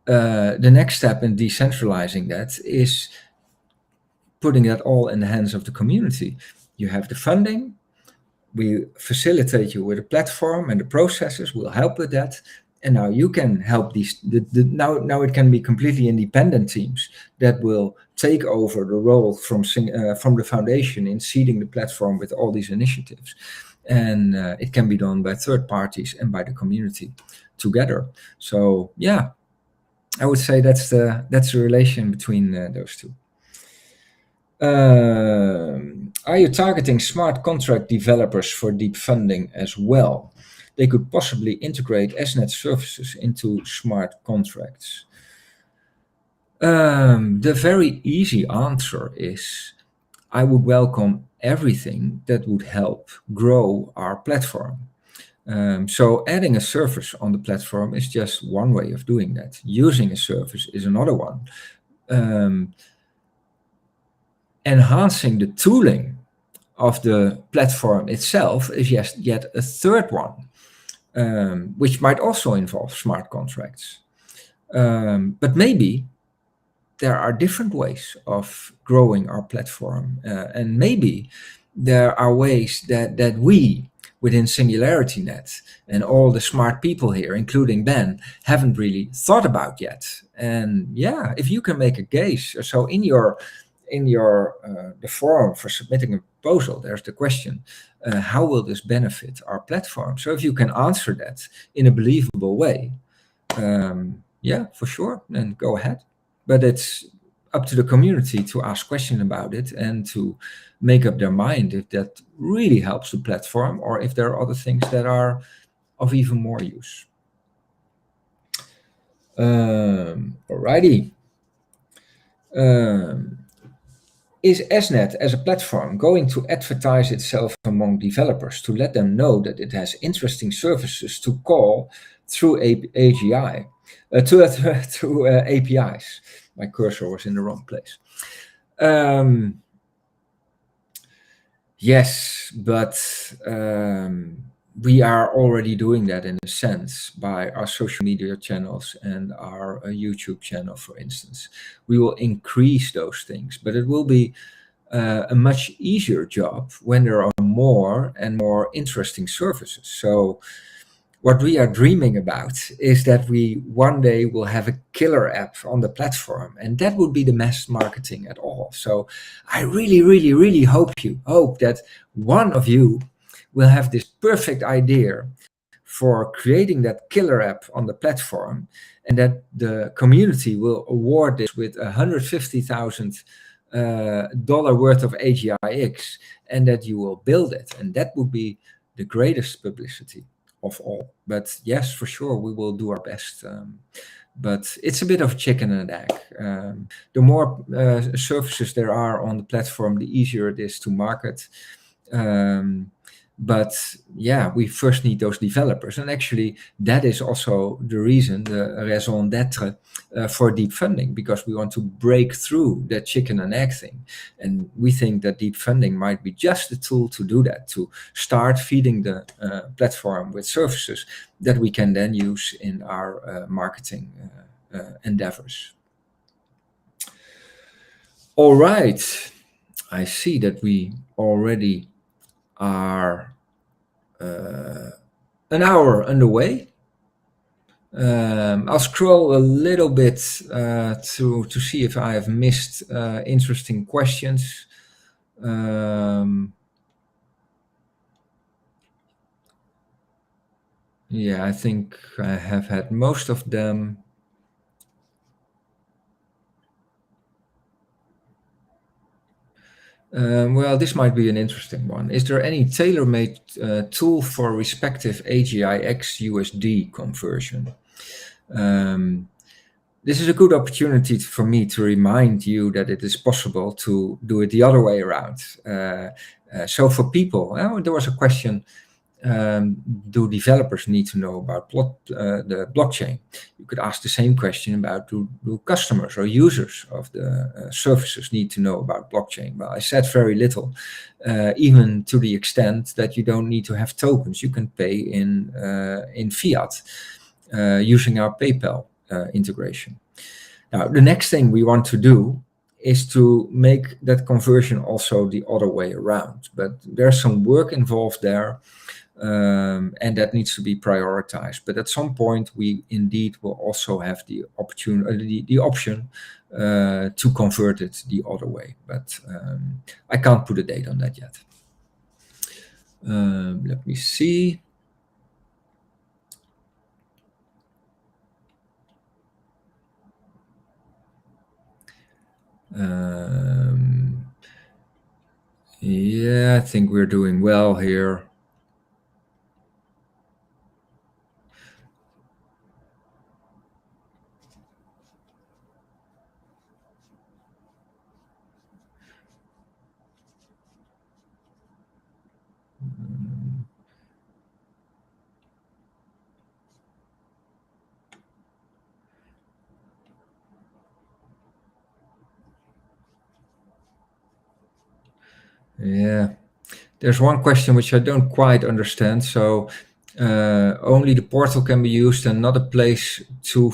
The next step in decentralizing that is putting that all in the hands of the community. You have the funding, we facilitate you with a platform and the processes, we'll help with that. And now you can help these, now it can be completely independent teams that will take over the role from the foundation in seeding the platform with all these initiatives. And it can be done by third parties and by the community together. So yeah, I would say that's the relation between those two. Are you targeting smart contract developers for deep funding as well? They could possibly integrate SNet services into smart contracts. The very easy answer is I would welcome everything that would help grow our platform. So adding a service on the platform is just one way of doing that. Using a service is another one. Enhancing the tooling of the platform itself is yet a third one, which might also involve smart contracts. But maybe there are different ways of growing our platform. And maybe there are ways that we, within SingularityNET, and all the smart people here, including Ben, haven't really thought about yet. And yeah, if you can make a case, so in the forum for submitting a proposal, there's the question, how will this benefit our platform? So if you can answer that in a believable way, yeah, for sure, then go ahead. But it's up to the community to ask questions about it and to make up their mind if that really helps the platform or if there are other things that are of even more use. Alrighty. Is SNet as a platform going to advertise itself among developers to let them know that it has interesting services to call through AGI, through APIs? My cursor was in the wrong place. Yes, but we are already doing that in a sense by our social media channels and our YouTube channel, for instance. We will increase those things, but it will be a much easier job when there are more and more interesting services. So what we are dreaming about is that we one day will have a killer app on the platform, and that would be the mass marketing at all. So I really, really, really hope that one of you will have this perfect idea for creating that killer app on the platform, and that the community will award this with $150,000 worth of AGIX, and that you will build it. And that would be the greatest publicity of all. But yes, for sure, we will do our best. But it's a bit of chicken and egg. The more services there are on the platform, the easier it is to market. But yeah, we first need those developers. And actually, that is also the reason, the raison d'etre for deep funding, because we want to break through that chicken and egg thing. And we think that deep funding might be just the tool to do that, to start feeding the platform with services that we can then use in our marketing endeavors. All right. I see that we already are an hour underway. I'll scroll a little bit to see if I have missed interesting questions. Yeah, I think I have had most of them. Well, this might be an interesting one. Is there any tailor-made tool for respective AGIX USD conversion? This is a good opportunity for me to remind you that it is possible to do it the other way around. So for people, there was a question, do developers need to know about the blockchain? You could ask the same question about do customers or users of the services need to know about blockchain? Well, I said very little, even to the extent that you don't need to have tokens. You can pay in fiat using our PayPal integration. Now, the next thing we want to do is to make that conversion also the other way around. But there's some work involved there, and that needs to be prioritized. But at some point, we indeed will also have the opportunity, the option to convert it the other way. But I can't put a date on that yet. Let me see. Yeah, I think we're doing well here. Yeah, there's one question which I don't quite understand. So only the portal can be used and not a place to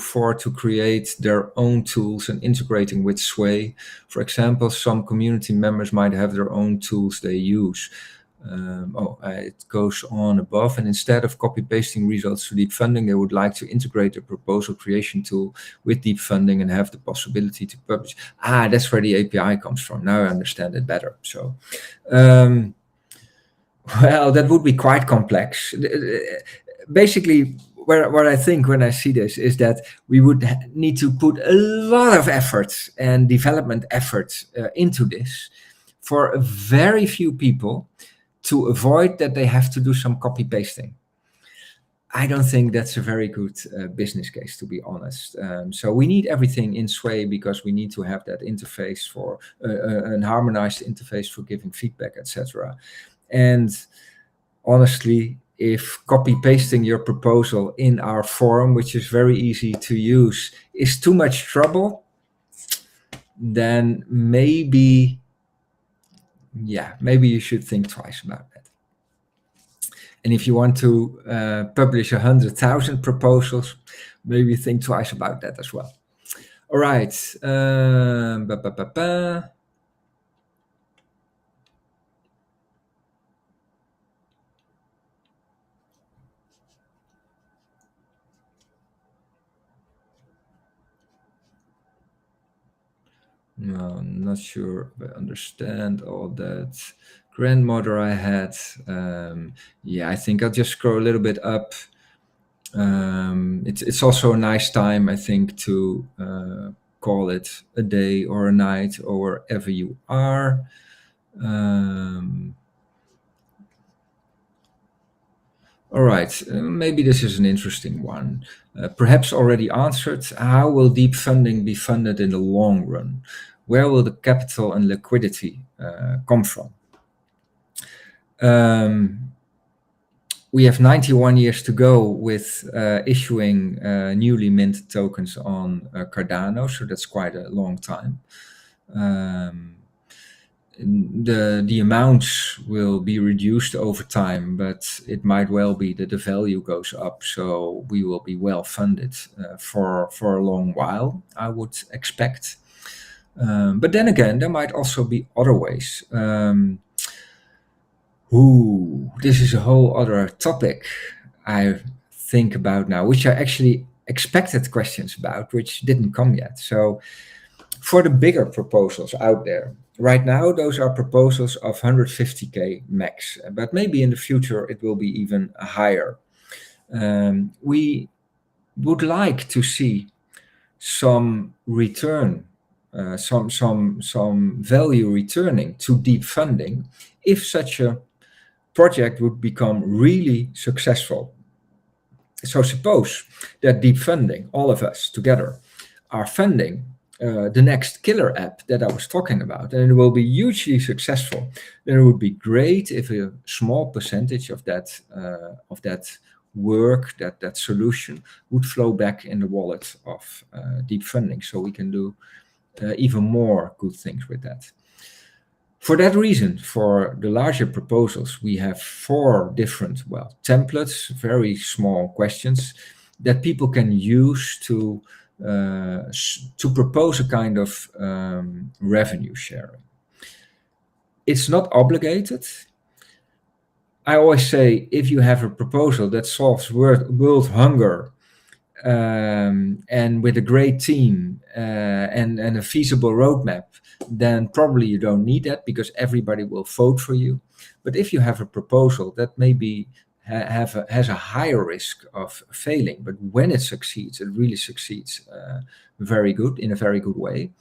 create their own tools and integrating with Sway. For example, some community members might have their own tools they use. It goes on above, and instead of copy pasting results to deep funding, they would like to integrate the proposal creation tool with deep funding and have the possibility to publish. That's where the API comes from. Now I understand it better. So well, that would be quite complex. Basically, what I think when I see this is that we would need to put a lot of effort and development effort into this for very few people to avoid that they have to do some copy pasting. I don't think that's a very good business case, to be honest. So we need everything in Sway because we need to have that interface for an harmonized interface for giving feedback, etc. And honestly, if copy pasting your proposal in our forum, which is very easy to use, is too much trouble, then maybe you should think twice about that. And if you want to publish 100,000 proposals, maybe think twice about that as well. All right. No, I'm not sure if I understand all that. Grandmother I had. I think I'll just scroll a little bit up. It's also a nice time, I think, to call it a day or a night or wherever you are. All right, maybe this is an interesting one. Perhaps already answered. How will deep funding be funded in the long run? Where will the capital and liquidity come from? We have 91 years to go with issuing newly minted tokens on Cardano, so that's quite a long time. The amounts will be reduced over time, but it might well be that the value goes up, so we will be well funded for a long while, I would expect. But then again, there might also be other ways. This is a whole other topic I think about now, which I actually expected questions about, which didn't come yet. So for the bigger proposals out there, right now, those are proposals of 150K max, but maybe in the future it will be even higher. We would like to see some return, some value returning to deep funding if such a project would become really successful. So suppose that deep funding, all of us together, are funding the next killer app that I was talking about, and it will be hugely successful. Then it would be great if a small percentage of that work, that solution, would flow back in the wallet of deep funding, so we can do even more good things with that. For that reason, for the larger proposals, we have 4 different, templates, very small questions that people can use to propose a kind of revenue sharing. It's not obligated. I always say, if you have a proposal that solves world hunger, and with a great team and a feasible roadmap, then probably you don't need that, because everybody will vote for you. But if you have a proposal that maybe has a higher risk of failing, but when it succeeds, it really succeeds very good, in a very good way,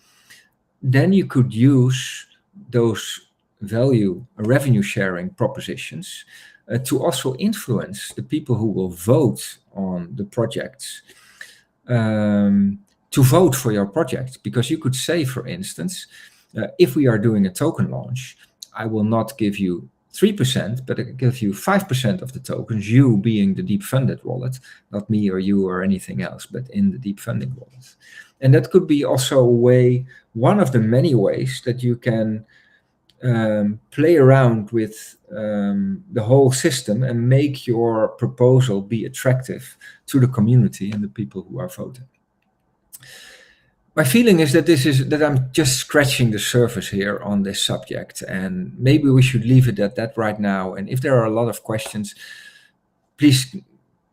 then you could use those revenue sharing propositions to also influence the people who will vote on the projects to vote for your project. Because you could say, for instance, if we are doing a token launch, I will not give you 3%, but I can give you 5% of the tokens, you being the deep funded wallet, not me or you or anything else, but in the deep funding wallet. And that could be also a way, one of the many ways that you can play around with the whole system and make your proposal be attractive to the community and the people who are voting. My feeling is that I'm just scratching the surface here on this subject, and maybe we should leave it at that right now. And if there are a lot of questions, please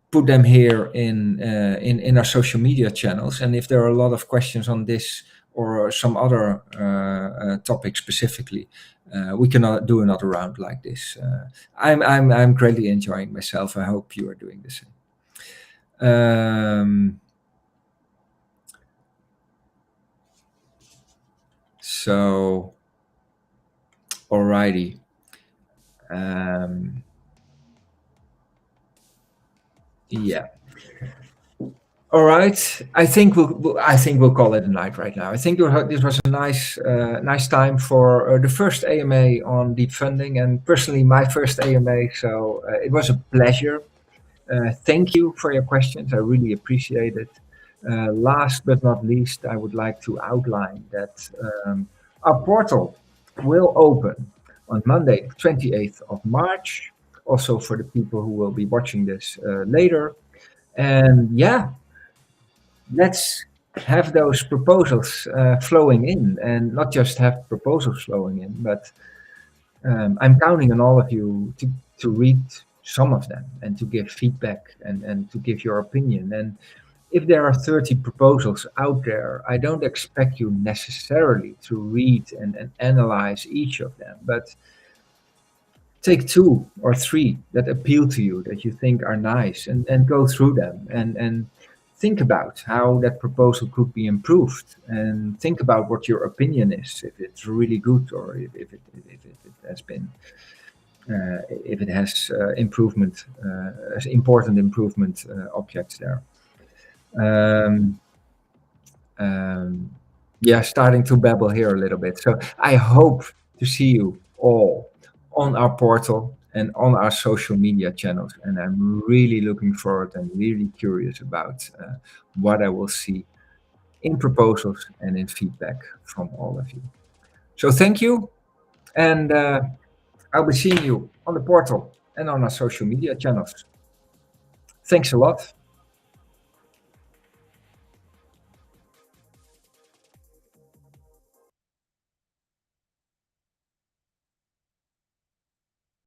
put them here in our social media channels. And if there are a lot of questions on this or some other topic specifically, we can do another round like this. I'm greatly enjoying myself. I hope you are doing the same. So, alrighty. Yeah. All right. I think we'll call it a night right now. I think this was a nice time for the first AMA on deep funding, and personally my first AMA. So it was a pleasure. Thank you for your questions. I really appreciate it. Last but not least, I would like to outline that our portal will open on Monday, 28th of March. Also for the people who will be watching this later. And yeah, let's have those proposals flowing in, and not just have proposals flowing in, but I'm counting on all of you to read some of them and to give feedback and to give your opinion. And if there are 30 proposals out there, I don't expect you necessarily to read and analyze each of them, but take 2 or 3 that appeal to you, that you think are nice, and go through them and think about how that proposal could be improved, and think about what your opinion is, if it's really good, or if it has been if it has improvement, important improvement objects there. Yeah, starting to babble here a little bit. So I hope to see you all on our portal and on our social media channels. And I'm really looking forward and really curious about what I will see in proposals and in feedback from all of you. So thank you. And I'll be seeing you on the portal and on our social media channels. Thanks a lot.